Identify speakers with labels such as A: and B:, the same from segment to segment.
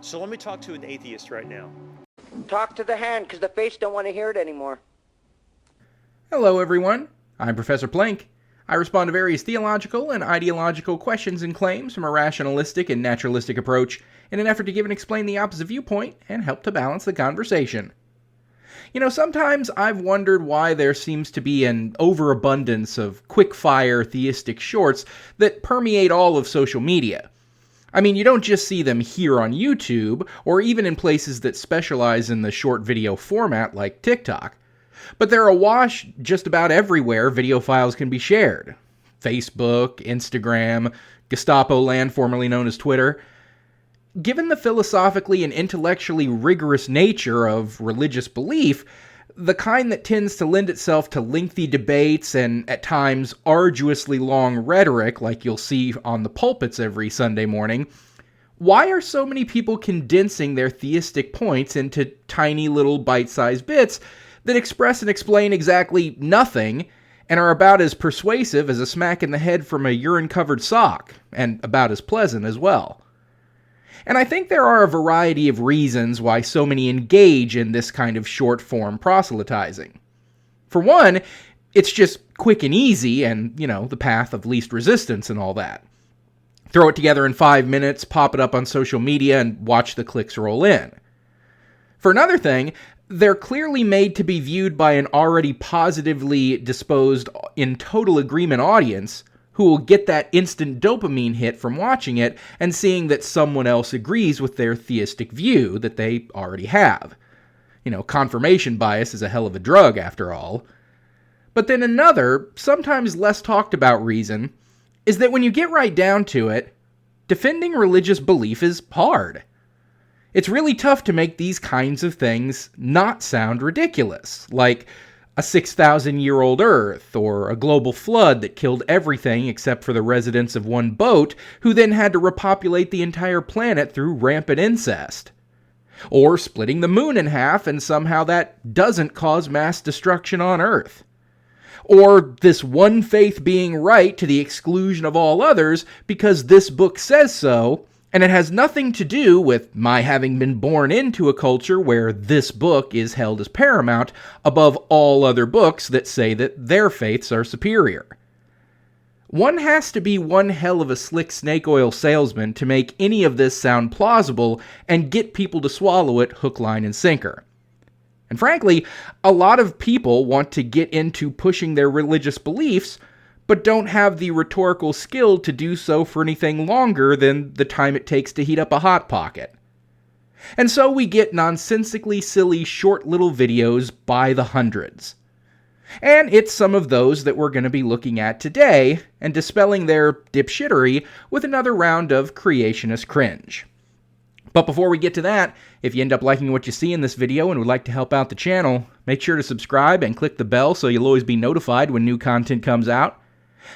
A: So let me talk to an atheist right now.
B: Talk to the hand, because the face don't want to hear it anymore.
C: Hello, everyone. I'm Professor Plank. I respond to various theological and ideological questions and claims from a rationalistic and naturalistic approach in an effort to give and explain the opposite viewpoint and help to balance the conversation. You know, sometimes I've wondered why there seems to be an overabundance of quick-fire theistic shorts that permeate all of social media. I mean, you don't just see them here on YouTube, or even in places that specialize in the short video format like TikTok. But they're awash just about everywhere video files can be shared. Facebook, Instagram, Gestapo land formerly known as Twitter. Given the philosophically and intellectually rigorous nature of religious belief, the kind that tends to lend itself to lengthy debates and, at times, arduously long rhetoric like you'll see on the pulpits every Sunday morning, why are so many people condensing their theistic points into tiny little bite-sized bits that express and explain exactly nothing and are about as persuasive as a smack in the head from a urine-covered sock, and about as pleasant as well? And I think there are a variety of reasons why so many engage in this kind of short-form proselytizing. For one, it's just quick and easy and, the path of least resistance and all that. Throw it together in 5 minutes, pop it up on social media, and watch the clicks roll in. For another thing, they're clearly made to be viewed by an already positively disposed, in total agreement audience who will get that instant dopamine hit from watching it and seeing that someone else agrees with their theistic view that they already have. Confirmation bias is a hell of a drug, after all. But then another, sometimes less talked about reason, is that when you get right down to it, defending religious belief is hard. It's really tough to make these kinds of things not sound ridiculous, like a 6,000-year-old Earth, or a global flood that killed everything except for the residents of one boat, who then had to repopulate the entire planet through rampant incest. Or splitting the moon in half and somehow that doesn't cause mass destruction on Earth. Or this one faith being right to the exclusion of all others because this book says so, and it has nothing to do with my having been born into a culture where this book is held as paramount above all other books that say that their faiths are superior. One has to be one hell of a slick snake oil salesman to make any of this sound plausible and get people to swallow it hook, line, and sinker. And frankly, a lot of people want to get into pushing their religious beliefs, but don't have the rhetorical skill to do so for anything longer than the time it takes to heat up a Hot Pocket. And so we get nonsensically silly short little videos by the hundreds. And it's some of those that we're going to be looking at today, and dispelling their dipshittery with another round of Creationist Cringe. But before we get to that, if you end up liking what you see in this video and would like to help out the channel, make sure to subscribe and click the bell so you'll always be notified when new content comes out.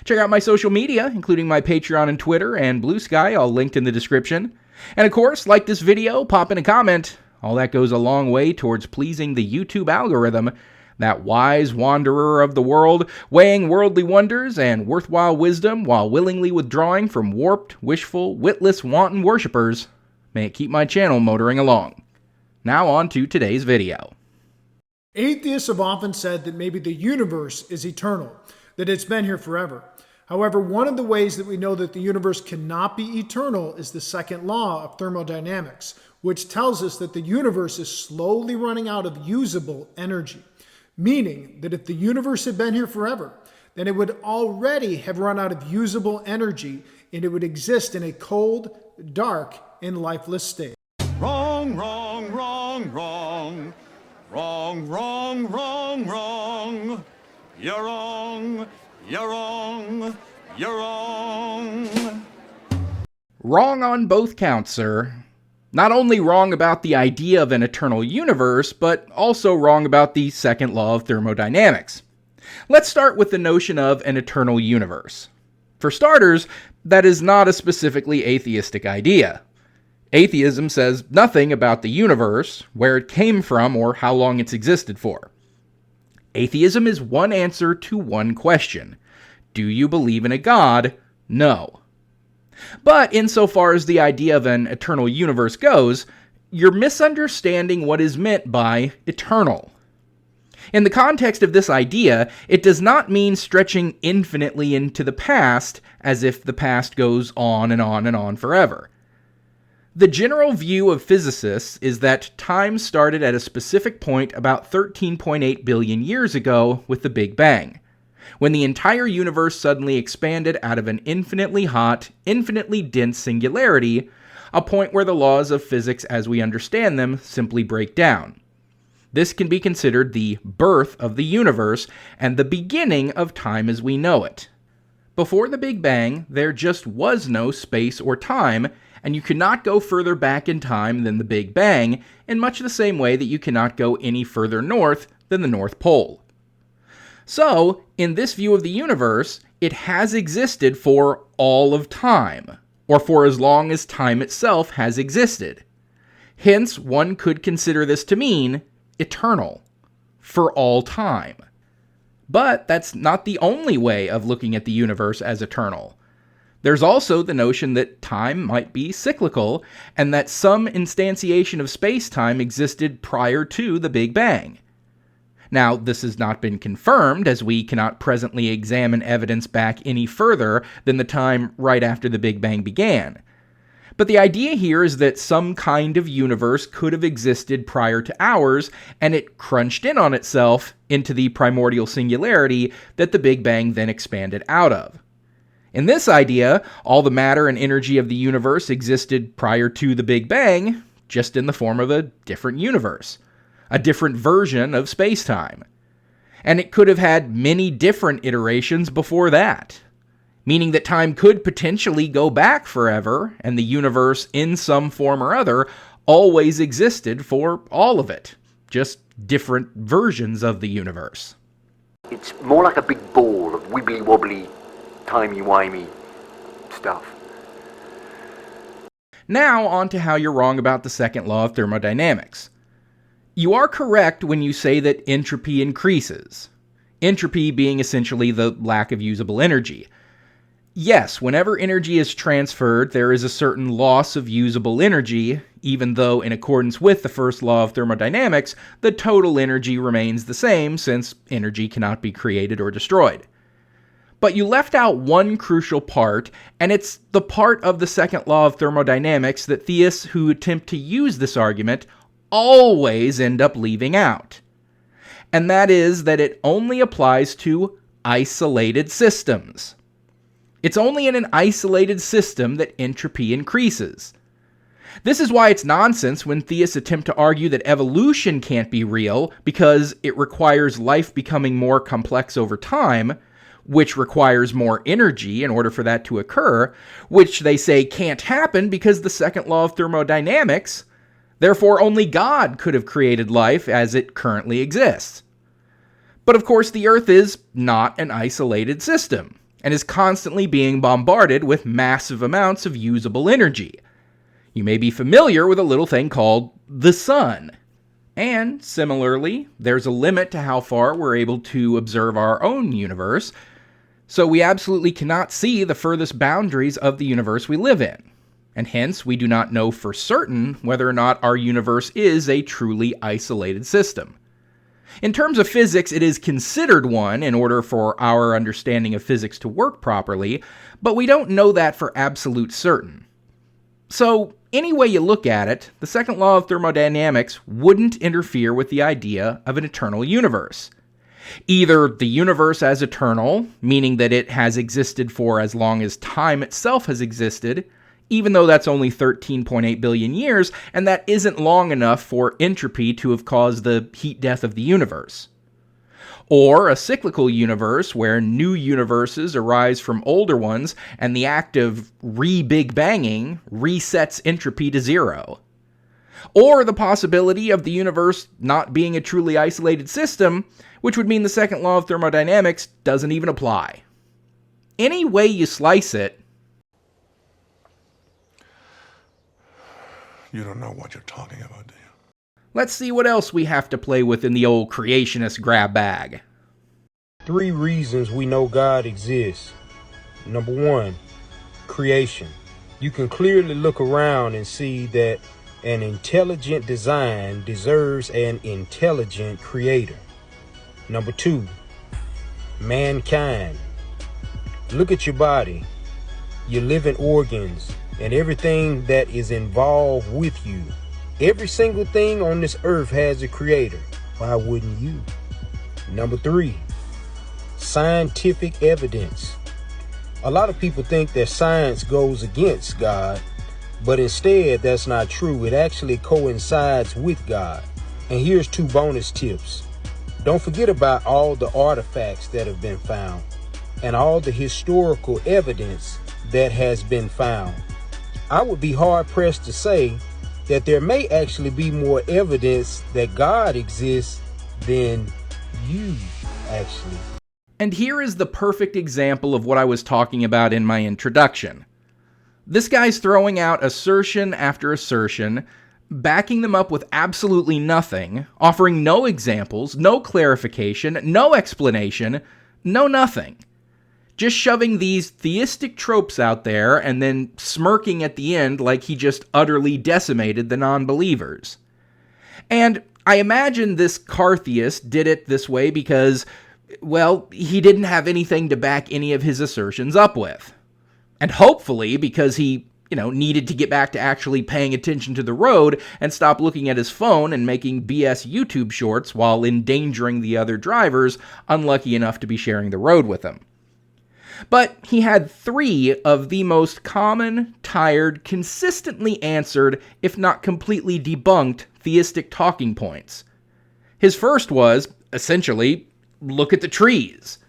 C: Check out my social media, including my Patreon and Twitter and Blue Sky, all linked in the description. And of course, like this video, pop in a comment. All that goes a long way towards pleasing the YouTube algorithm, that wise wanderer of the world, weighing worldly wonders and worthwhile wisdom while willingly withdrawing from warped, wishful, witless, wanton worshippers. May it keep my channel motoring along. Now on to today's video.
D: Atheists have often said that maybe the universe is eternal, that it's been here forever. However, one of the ways that we know that the universe cannot be eternal is the second law of thermodynamics, which tells us that the universe is slowly running out of usable energy. Meaning that if the universe had been here forever, then it would already have run out of usable energy and it would exist in a cold, dark, and lifeless state.
E: Wrong, wrong, wrong, wrong. Wrong, wrong, wrong, wrong. You're wrong, you're wrong, you're wrong.
C: Wrong on both counts, sir. Not only wrong about the idea of an eternal universe, but also wrong about the second law of thermodynamics. Let's start with the notion of an eternal universe. For starters, that is not a specifically atheistic idea. Atheism says nothing about the universe, where it came from, or how long it's existed for. Atheism is one answer to one question. Do you believe in a God? No. But insofar as the idea of an eternal universe goes, you're misunderstanding what is meant by eternal. In the context of this idea, it does not mean stretching infinitely into the past, as if the past goes on and on and on forever. The general view of physicists is that time started at a specific point about 13.8 billion years ago with the Big Bang, when the entire universe suddenly expanded out of an infinitely hot, infinitely dense singularity, a point where the laws of physics as we understand them simply break down. This can be considered the birth of the universe and the beginning of time as we know it. Before the Big Bang, there just was no space or time, and you cannot go further back in time than the Big Bang, in much the same way that you cannot go any further north than the North Pole. So, in this view of the universe, it has existed for all of time, or for as long as time itself has existed. Hence, one could consider this to mean eternal, for all time. But that's not the only way of looking at the universe as eternal. There's also the notion that time might be cyclical, and that some instantiation of space-time existed prior to the Big Bang. Now, this has not been confirmed, as we cannot presently examine evidence back any further than the time right after the Big Bang began. But the idea here is that some kind of universe could have existed prior to ours, and it crunched in on itself into the primordial singularity that the Big Bang then expanded out of. In this idea, all the matter and energy of the universe existed prior to the Big Bang, just in the form of a different universe, a different version of space-time. And it could have had many different iterations before that, meaning that time could potentially go back forever, and the universe, in some form or other, always existed for all of it, just different versions of the universe.
F: It's more like a big ball of wibbly-wobbly, timey-wimey stuff.
C: Now, on to how you're wrong about the second law of thermodynamics. You are correct when you say that entropy increases. Entropy being essentially the lack of usable energy. Yes, whenever energy is transferred, there is a certain loss of usable energy, even though in accordance with the first law of thermodynamics, the total energy remains the same since energy cannot be created or destroyed. But you left out one crucial part, and it's the part of the second law of thermodynamics that theists who attempt to use this argument always end up leaving out. And that is that it only applies to isolated systems. It's only in an isolated system that entropy increases. This is why it's nonsense when theists attempt to argue that evolution can't be real because it requires life becoming more complex over time, which requires more energy in order for that to occur, which they say can't happen because the second law of thermodynamics, therefore only God could have created life as it currently exists. But of course the Earth is not an isolated system, and is constantly being bombarded with massive amounts of usable energy. You may be familiar with a little thing called the sun. And similarly, there's a limit to how far we're able to observe our own universe, so we absolutely cannot see the furthest boundaries of the universe we live in. And hence, we do not know for certain whether or not our universe is a truly isolated system. In terms of physics, it is considered one in order for our understanding of physics to work properly, but we don't know that for absolute certain. So, any way you look at it, the second law of thermodynamics wouldn't interfere with the idea of an eternal universe. Either the universe as eternal, meaning that it has existed for as long as time itself has existed, even though that's only 13.8 billion years, and that isn't long enough for entropy to have caused the heat death of the universe. Or a cyclical universe where new universes arise from older ones, and the act of re-big banging resets entropy to zero. Or the possibility of the universe not being a truly isolated system, which would mean the second law of thermodynamics doesn't even apply. Any way you slice it,
E: You don't know what you're talking about, do you?
C: let's see what else we have to play with in the old creationist grab bag.
G: 3 reasons we know God exists. Number 1, creation. You can clearly look around and see that an intelligent design deserves an intelligent creator. Number 2, mankind. Look at your body, your living organs, and everything that is involved with you. Every single thing on this earth has a creator. Why wouldn't you? Number 3, scientific evidence. A lot of people think that science goes against God, but instead that's not true. It actually coincides with God. And here's 2 bonus tips. Don't forget about all the artifacts that have been found and all the historical evidence that has been found. I would be hard pressed to say that there may actually be more evidence that God exists than you actually.
C: And here is the perfect example of what I was talking about in my introduction. This guy's throwing out assertion after assertion, backing them up with absolutely nothing, offering no examples, no clarification, no explanation, no nothing. Just shoving these theistic tropes out there and then smirking at the end like he just utterly decimated the non-believers. And I imagine this car theist did it this way because, well, he didn't have anything to back any of his assertions up with. And hopefully because he, needed to get back to actually paying attention to the road and stop looking at his phone and making BS YouTube shorts while endangering the other drivers unlucky enough to be sharing the road with him. But he had 3 of the most common, tired, consistently answered, if not completely debunked, theistic talking points. His first was, essentially, look at the trees.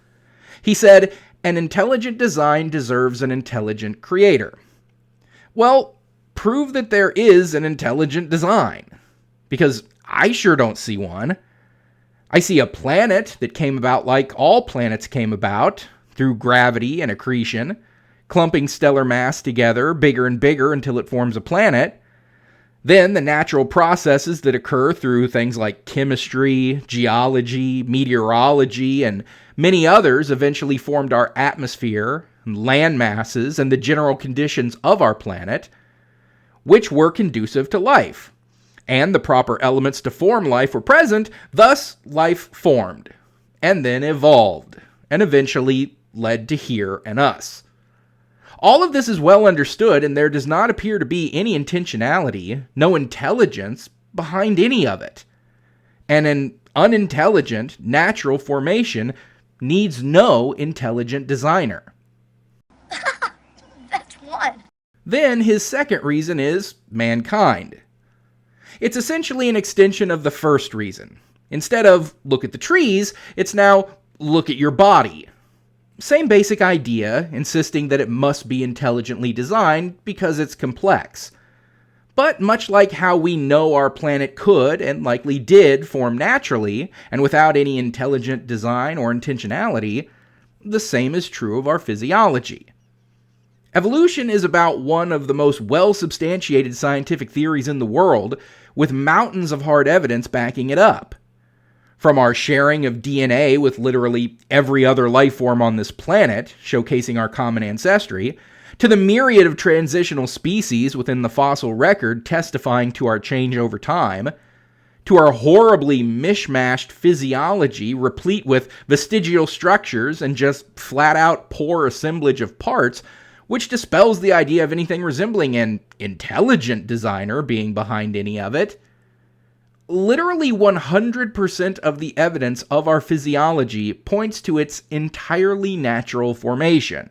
C: He said, an intelligent design deserves an intelligent creator. Well, prove that there is an intelligent design. Because I sure don't see one. I see a planet that came about like all planets came about, through gravity and accretion, clumping stellar mass together bigger and bigger until it forms a planet. Then the natural processes that occur through things like chemistry, geology, meteorology, and many others eventually formed our atmosphere, land masses, and the general conditions of our planet, which were conducive to life. And the proper elements to form life were present, thus life formed, and then evolved, and eventually led to here and us. All of this is well understood, and there does not appear to be any intentionality, no intelligence behind any of it. And an unintelligent, natural formation needs no intelligent designer.
H: That's one.
C: Then his second reason is mankind. It's essentially an extension of the first reason. Instead of look at the trees, it's now look at your body. Same basic idea, insisting that it must be intelligently designed because it's complex. But much like how we know our planet could, and likely did, form naturally, and without any intelligent design or intentionality, the same is true of our physiology. Evolution is about one of the most well-substantiated scientific theories in the world, with mountains of hard evidence backing it up. From our sharing of DNA with literally every other life form on this planet, showcasing our common ancestry, to the myriad of transitional species within the fossil record testifying to our change over time, to our horribly mishmashed physiology replete with vestigial structures and just flat-out poor assemblage of parts, which dispels the idea of anything resembling an intelligent designer being behind any of it. Literally 100% of the evidence of our physiology points to its entirely natural formation.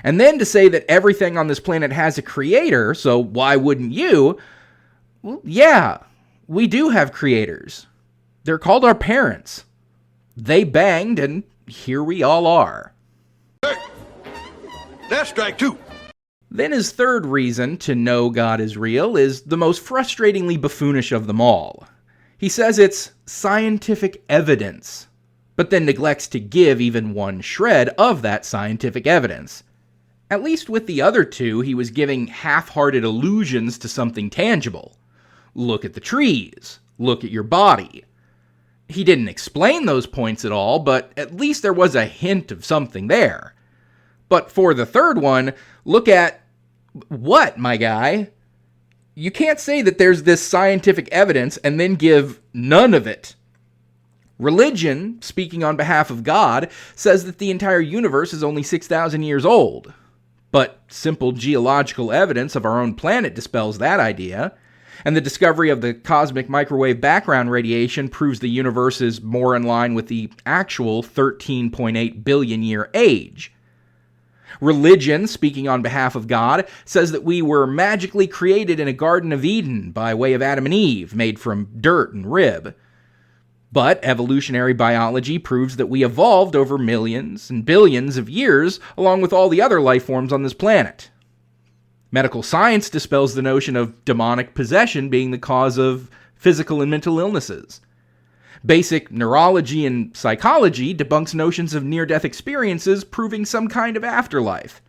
C: And then to say that everything on this planet has a creator, so why wouldn't you? Well, yeah, we do have creators. They're called our parents. They banged, and here we all are.
E: Hey, that's strike 2.
C: Then his third reason to know God is real is the most frustratingly buffoonish of them all. He says it's scientific evidence, but then neglects to give even one shred of that scientific evidence. At least with the other 2, he was giving half-hearted allusions to something tangible. Look at the trees. Look at your body. He didn't explain those points at all, but at least there was a hint of something there. But for the third one, look at, What, my guy? You can't say that there's this scientific evidence and then give none of it. Religion, speaking on behalf of God, says that the entire universe is only 6,000 years old. But simple geological evidence of our own planet dispels that idea, and the discovery of the cosmic microwave background radiation proves the universe is more in line with the actual 13.8 billion year age. Religion, speaking on behalf of God, says that we were magically created in a Garden of Eden by way of Adam and Eve, made from dirt and rib. But evolutionary biology proves that we evolved over millions and billions of years, along with all the other life forms on this planet. Medical science dispels the notion of demonic possession being the cause of physical and mental illnesses. Basic neurology and psychology debunks notions of near-death experiences proving some kind of afterlife.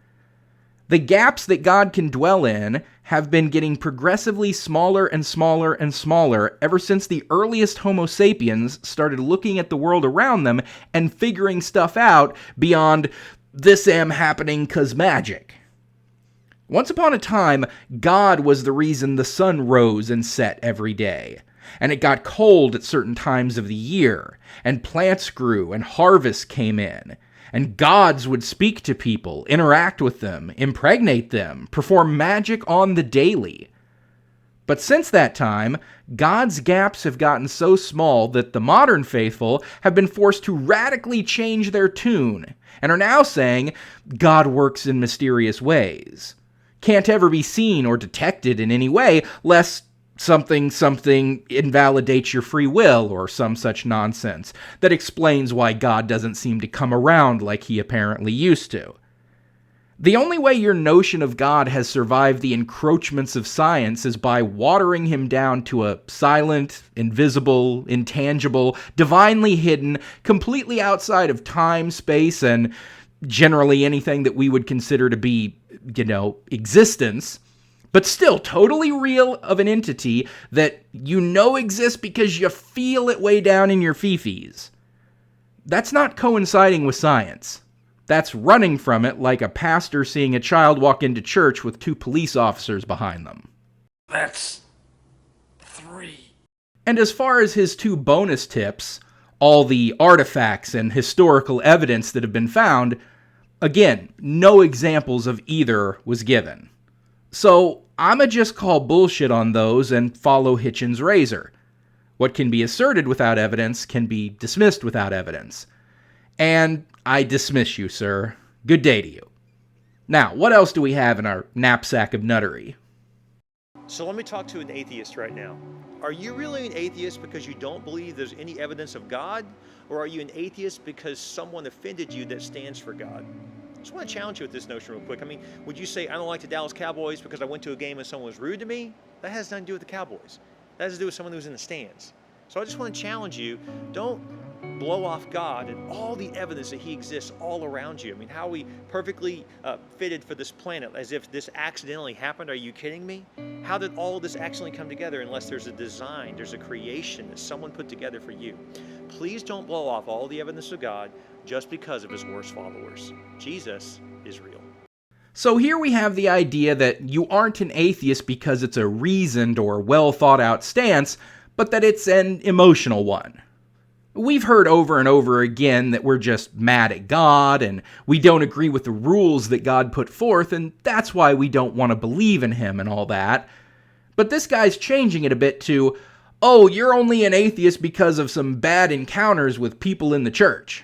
C: The gaps that God can dwell in have been getting progressively smaller and smaller and smaller ever since the earliest Homo sapiens started looking at the world around them and figuring stuff out beyond this am happening 'cause magic. Once upon a time, God was the reason the sun rose and set every day, and it got cold at certain times of the year, and plants grew and harvests came in. And gods would speak to people, interact with them, impregnate them, perform magic on the daily. But since that time, God's gaps have gotten so small that the modern faithful have been forced to radically change their tune, and are now saying, God works in mysterious ways. Can't ever be seen or detected in any way, lest something invalidates your free will, or some such nonsense that explains why God doesn't seem to come around like he apparently used to. The only way your notion of God has survived the encroachments of science is by watering him down to a silent, invisible, intangible, divinely hidden, completely outside of time, space, and generally anything that we would consider to be, existence, but still totally real of an entity that you know exists because you feel it way down in your fifis. That's not coinciding with science. That's running from it like a pastor seeing a child walk into church with 2 police officers behind them.
E: That's 3.
C: And as far as his 2 bonus tips, all the artifacts and historical evidence that have been found, again, no examples of either was given. So, I'ma just call bullshit on those and follow Hitchens' razor. What can be asserted without evidence can be dismissed without evidence. And I dismiss you, sir. Good day to you. Now, what else do we have in our knapsack of nuttery?
A: So let me talk to an atheist right now. Are you really an atheist because you don't believe there's any evidence of God? Or are you an atheist because someone offended you that stands for God? I just want to challenge you with this notion real quick. I mean, would you say, I don't like the Dallas Cowboys because I went to a game and someone was rude to me? That has nothing to do with the Cowboys. That has to do with someone who's in the stands. So I just want to challenge you, don't blow off God and all the evidence that he exists all around you. I mean, how are we perfectly fitted for this planet as if this accidentally happened? Are you kidding me? How did all of this accidentally come together unless there's a design, there's a creation that someone put together for you? Please don't blow off all the evidence of God just because of his worst followers. Jesus is real.
C: So here we have the idea that you aren't an atheist because it's a reasoned or well thought out stance, but that it's an emotional one. We've heard over and over again that we're just mad at God, and we don't agree with the rules that God put forth, and that's why we don't want to believe in him and all that. But this guy's changing it a bit to, oh, you're only an atheist because of some bad encounters with people in the church.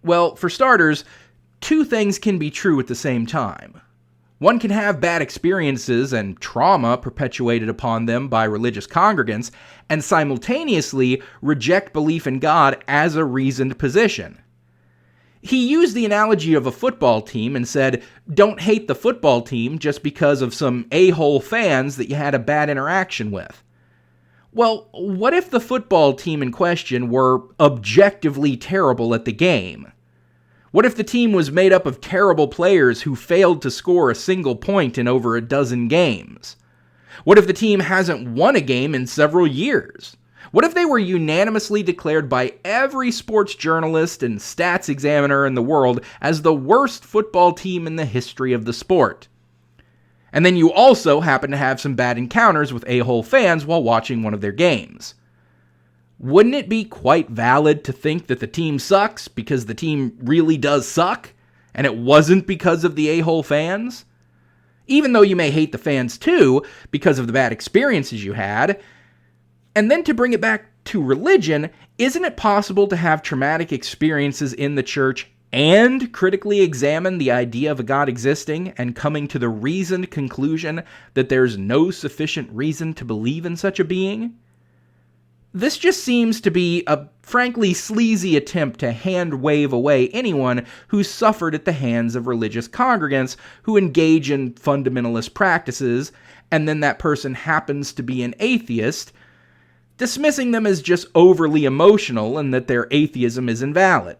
C: Well, for starters, 2 things can be true at the same time. One can have bad experiences and trauma perpetuated upon them by religious congregants and simultaneously reject belief in God as a reasoned position. He used the analogy of a football team and said, don't hate the football team just because of some a-hole fans that you had a bad interaction with. Well, what if the football team in question were objectively terrible at the game? What if the team was made up of terrible players who failed to score a single point in over a dozen games? What if the team hasn't won a game in several years? What if they were unanimously declared by every sports journalist and stats examiner in the world as the worst football team in the history of the sport? And then you also happen to have some bad encounters with a-hole fans while watching one of their games. Wouldn't it be quite valid to think that the team sucks because the team really does suck, and it wasn't because of the a-hole fans? Even though you may hate the fans too, because of the bad experiences you had. And then to bring it back to religion, isn't it possible to have traumatic experiences in the church and critically examine the idea of a God existing and coming to the reasoned conclusion that there's no sufficient reason to believe in such a being? This just seems to be a frankly sleazy attempt to hand-wave away anyone who's suffered at the hands of religious congregants who engage in fundamentalist practices, and then that person happens to be an atheist, dismissing them as just overly emotional and that their atheism is invalid.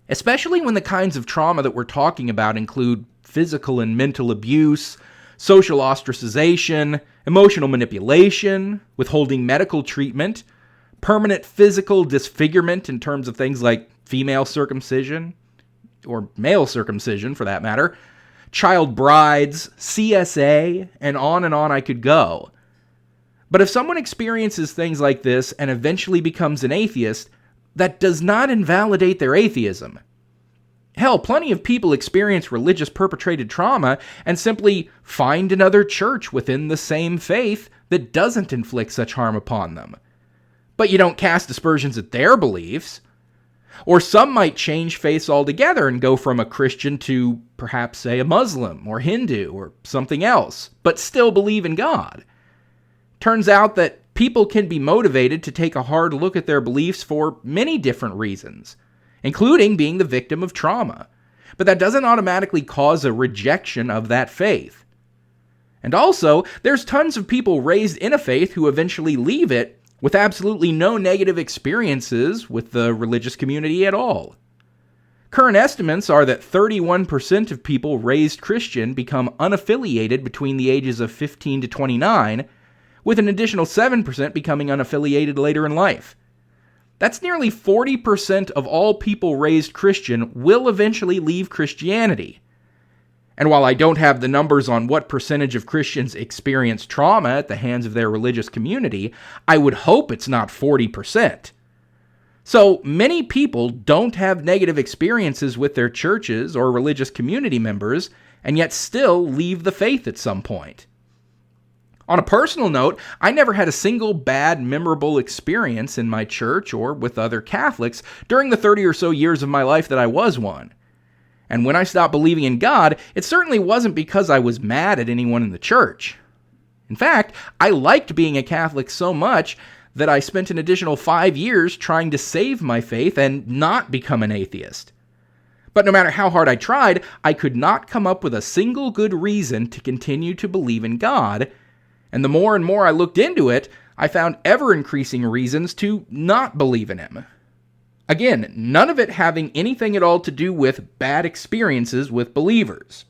C: Especially when the kinds of trauma that we're talking about include physical and mental abuse, social ostracization, emotional manipulation, withholding medical treatment, permanent physical disfigurement in terms of things like female circumcision, or male circumcision for that matter, child brides, CSA, and on I could go. But if someone experiences things like this and eventually becomes an atheist, that does not invalidate their atheism. Hell, plenty of people experience religious perpetrated trauma and simply find another church within the same faith that doesn't inflict such harm upon them. But you don't cast aspersions at their beliefs. Or some might change faiths altogether and go from a Christian to perhaps, say, a Muslim or Hindu or something else, but still believe in God. Turns out that people can be motivated to take a hard look at their beliefs for many different reasons, including being the victim of trauma. But that doesn't automatically cause a rejection of that faith. And also, there's tons of people raised in a faith who eventually leave it with absolutely no negative experiences with the religious community at all. Current estimates are that 31% of people raised Christian become unaffiliated between the ages of 15 to 29, with an additional 7% becoming unaffiliated later in life. That's nearly 40% of all people raised Christian will eventually leave Christianity. And while I don't have the numbers on what percentage of Christians experience trauma at the hands of their religious community, I would hope it's not 40%. So many people don't have negative experiences with their churches or religious community members, and yet still leave the faith at some point. On a personal note, I never had a single bad, memorable experience in my church or with other Catholics during the 30 or so years of my life that I was one. And when I stopped believing in God, it certainly wasn't because I was mad at anyone in the church. In fact, I liked being a Catholic so much that I spent an additional 5 years trying to save my faith and not become an atheist. But no matter how hard I tried, I could not come up with a single good reason to continue to believe in God. And the more and more I looked into it, I found ever-increasing reasons to not believe in him. Again, none of it having anything at all to do with bad experiences with believers.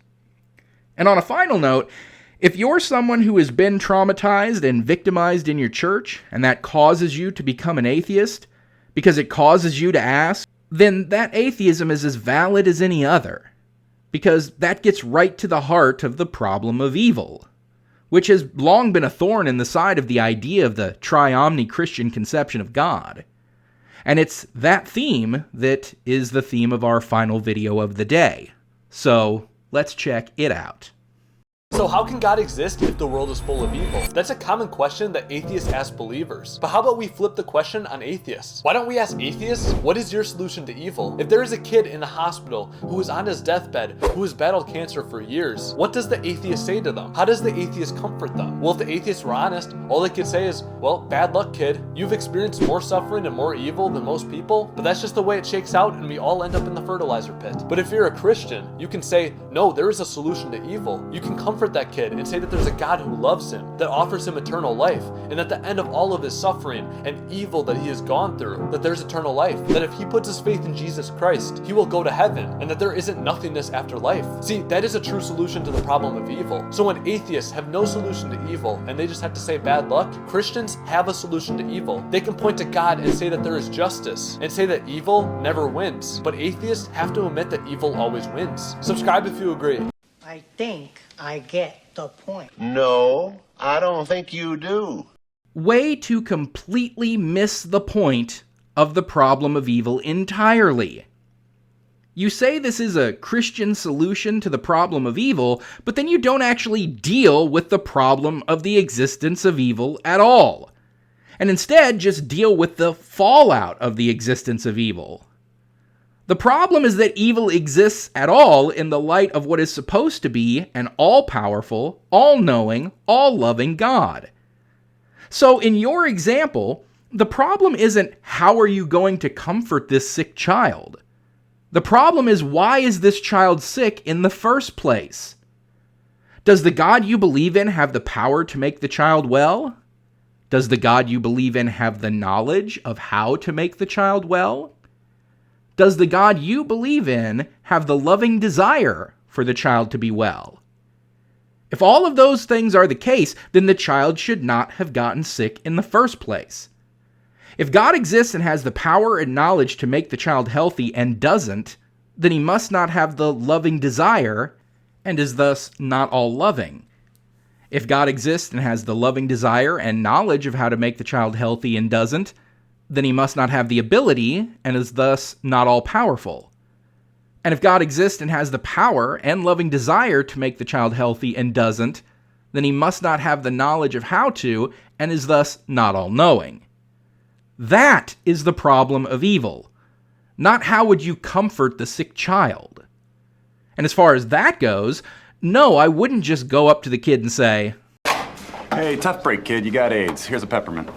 C: And on a final note, if you're someone who has been traumatized and victimized in your church, and that causes you to become an atheist, because it causes you to ask, then that atheism is as valid as any other. Because that gets right to the heart of the problem of evil, which has long been a thorn in the side of the idea of the tri-omni Christian conception of God. And it's that theme that is the theme of our final video of the day. So, let's check it out.
H: So how can God exist if the world is full of evil? That's a common question that atheists ask believers. But how about we flip the question on atheists? Why don't we ask atheists, what is your solution to evil? If there is a kid in a hospital who is on his deathbed, who has battled cancer for years, what does the atheist say to them? How does the atheist comfort them? Well, if the atheists were honest, all they could say is, well, bad luck, kid. You've experienced more suffering and more evil than most people, but that's just the way it shakes out and we all end up in the fertilizer pit. But if you're a Christian, you can say, no, there is a solution to evil. You can comfort that kid and say that there's a God who loves him, that offers him eternal life, and at the end of all of his suffering and evil that he has gone through, that there's eternal life, that if he puts his faith in Jesus Christ, he will go to heaven, and that there isn't nothingness after life. See, that is a true solution to the problem of evil. So when atheists have no solution to evil, and they just have to say bad luck, Christians have a solution to evil. They can point to God and say that there is justice, and say that evil never wins. But atheists have to admit that evil always wins. Subscribe if you agree.
I: I think I get
E: the point.
I: No, I don't think you do.
C: Way to completely miss the point of the problem of evil entirely. You say this is a Christian solution to the problem of evil, but then you don't actually deal with the problem of the existence of evil at all, and instead just deal with the fallout of the existence of evil. The problem is that evil exists at all in the light of what is supposed to be an all-powerful, all-knowing, all-loving God. So in your example, the problem isn't how are you going to comfort this sick child? The problem is, why is this child sick in the first place? Does the God you believe in have the power to make the child well? Does the God you believe in have the knowledge of how to make the child well? Does the God you believe in have the loving desire for the child to be well? If all of those things are the case, then the child should not have gotten sick in the first place. If God exists and has the power and knowledge to make the child healthy and doesn't, then he must not have the loving desire and is thus not all-loving. If God exists and has the loving desire and knowledge of how to make the child healthy and doesn't, then he must not have the ability and is thus not all-powerful. And if God exists and has the power and loving desire to make the child healthy and doesn't, then he must not have the knowledge of how to and is thus not all-knowing. That is the problem of evil, not how would you comfort the sick child. And as far as that goes, no, I wouldn't just go up to the kid and say,
J: "Hey, tough break, kid. You got AIDS. Here's a peppermint."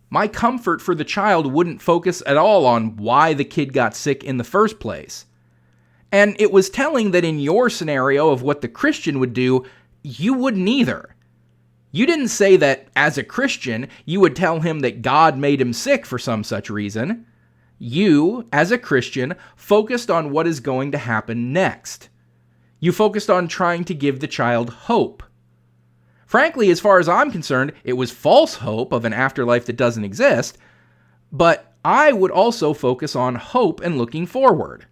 C: My comfort for the child wouldn't focus at all on why the kid got sick in the first place. And it was telling that in your scenario of what the Christian would do, you wouldn't either. You didn't say that, as a Christian, you would tell him that God made him sick for some such reason. You, as a Christian, focused on what is going to happen next. You focused on trying to give the child hope. Frankly, as far as I'm concerned, it was false hope of an afterlife that doesn't exist, but I would also focus on hope and looking forward.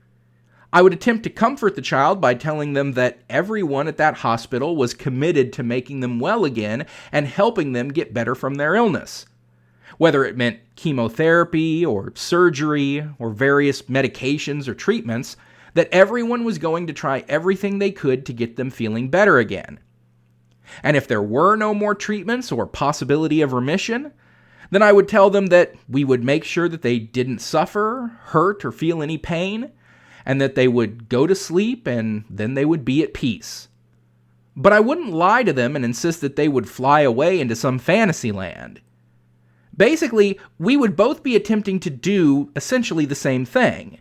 C: I would attempt to comfort the child by telling them that everyone at that hospital was committed to making them well again and helping them get better from their illness. Whether it meant chemotherapy or surgery or various medications or treatments, that everyone was going to try everything they could to get them feeling better again. And if there were no more treatments or possibility of remission, then I would tell them that we would make sure that they didn't suffer, hurt, or feel any pain, and that they would go to sleep and then they would be at peace. But I wouldn't lie to them and insist that they would fly away into some fantasy land. Basically, we would both be attempting to do essentially the same thing.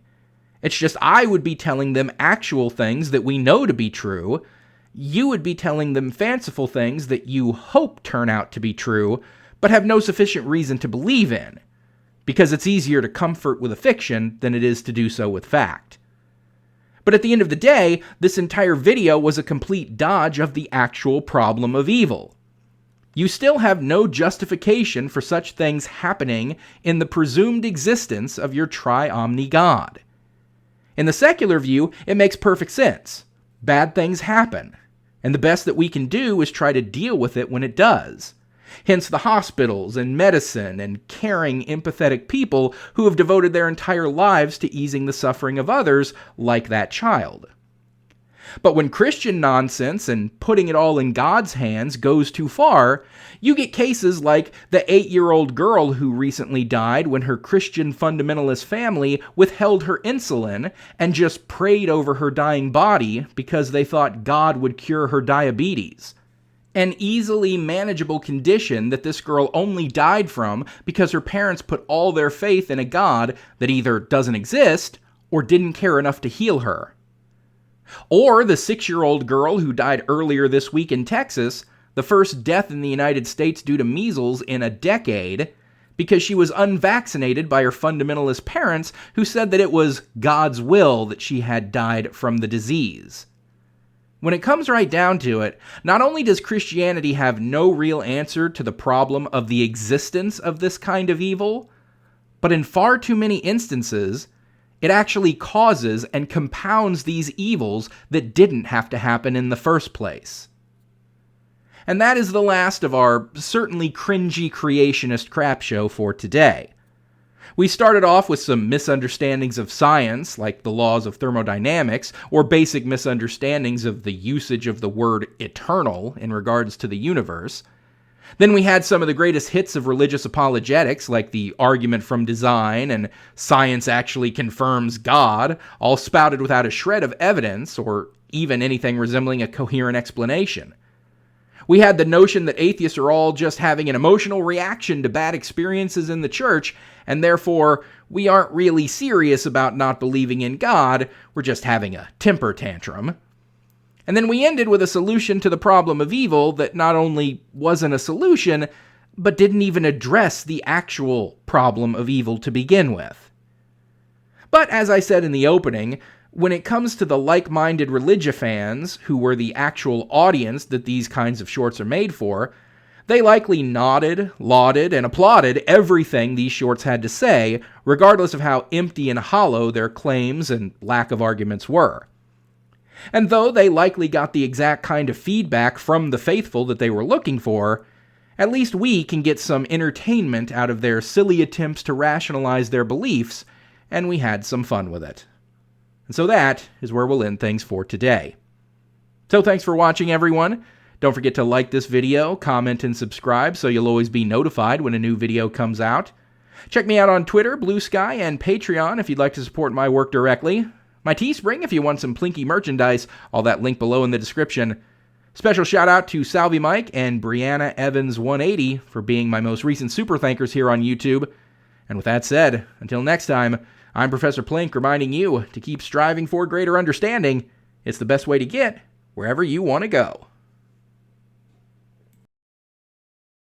C: It's just I would be telling them actual things that we know to be true. You would be telling them fanciful things that you hope turn out to be true, but have no sufficient reason to believe in, because it's easier to comfort with a fiction than it is to do so with fact. But at the end of the day, this entire video was a complete dodge of the actual problem of evil. You still have no justification for such things happening in the presumed existence of your tri-omni God. In the secular view, it makes perfect sense. Bad things happen, and the best that we can do is try to deal with it when it does. Hence the hospitals and medicine and caring, empathetic people who have devoted their entire lives to easing the suffering of others, like that child. But when Christian nonsense and putting it all in God's hands goes too far, you get cases like the 8-year-old girl who recently died when her Christian fundamentalist family withheld her insulin and just prayed over her dying body because they thought God would cure her diabetes. An easily manageable condition that this girl only died from because her parents put all their faith in a God that either doesn't exist or didn't care enough to heal her. Or the 6-year-old girl who died earlier this week in Texas, the first death in the United States due to measles in a decade, because she was unvaccinated by her fundamentalist parents who said that it was God's will that she had died from the disease. When it comes right down to it, not only does Christianity have no real answer to the problem of the existence of this kind of evil, but in far too many instances, It actually causes and compounds these evils that didn't have to happen in the first place. And that is the last of our certainly cringy creationist crap show for today. We started off with some misunderstandings of science, like the laws of thermodynamics, or basic misunderstandings of the usage of the word eternal in regards to the universe. Then we had some of the greatest hits of religious apologetics, like the argument from design and science actually confirms God, all spouted without a shred of evidence or even anything resembling a coherent explanation. We had the notion that atheists are all just having an emotional reaction to bad experiences in the church, and therefore we aren't really serious about not believing in God, we're just having a temper tantrum. And then we ended with a solution to the problem of evil that not only wasn't a solution, but didn't even address the actual problem of evil to begin with. But as I said in the opening, when it comes to the like-minded religifans, who were the actual audience that these kinds of shorts are made for, they likely nodded, lauded, and applauded everything these shorts had to say, regardless of how empty and hollow their claims and lack of arguments were. And though they likely got the exact kind of feedback from the faithful that they were looking for, at least we can get some entertainment out of their silly attempts to rationalize their beliefs, and we had some fun with it. And so that is where we'll end things for today. So thanks for watching, everyone. Don't forget to like this video, comment, and subscribe so you'll always be notified when a new video comes out. Check me out on Twitter, Blue Sky, and Patreon if you'd like to support my work directly. My Teespring if you want some Plinky merchandise, all that link below in the description. Special shout out to Salvi Mike and Brianna Evans 180 for being my most recent super thankers here on YouTube. And with that said, until next time, I'm Professor Plink reminding you to keep striving for greater understanding. It's the best way to get wherever you want to go.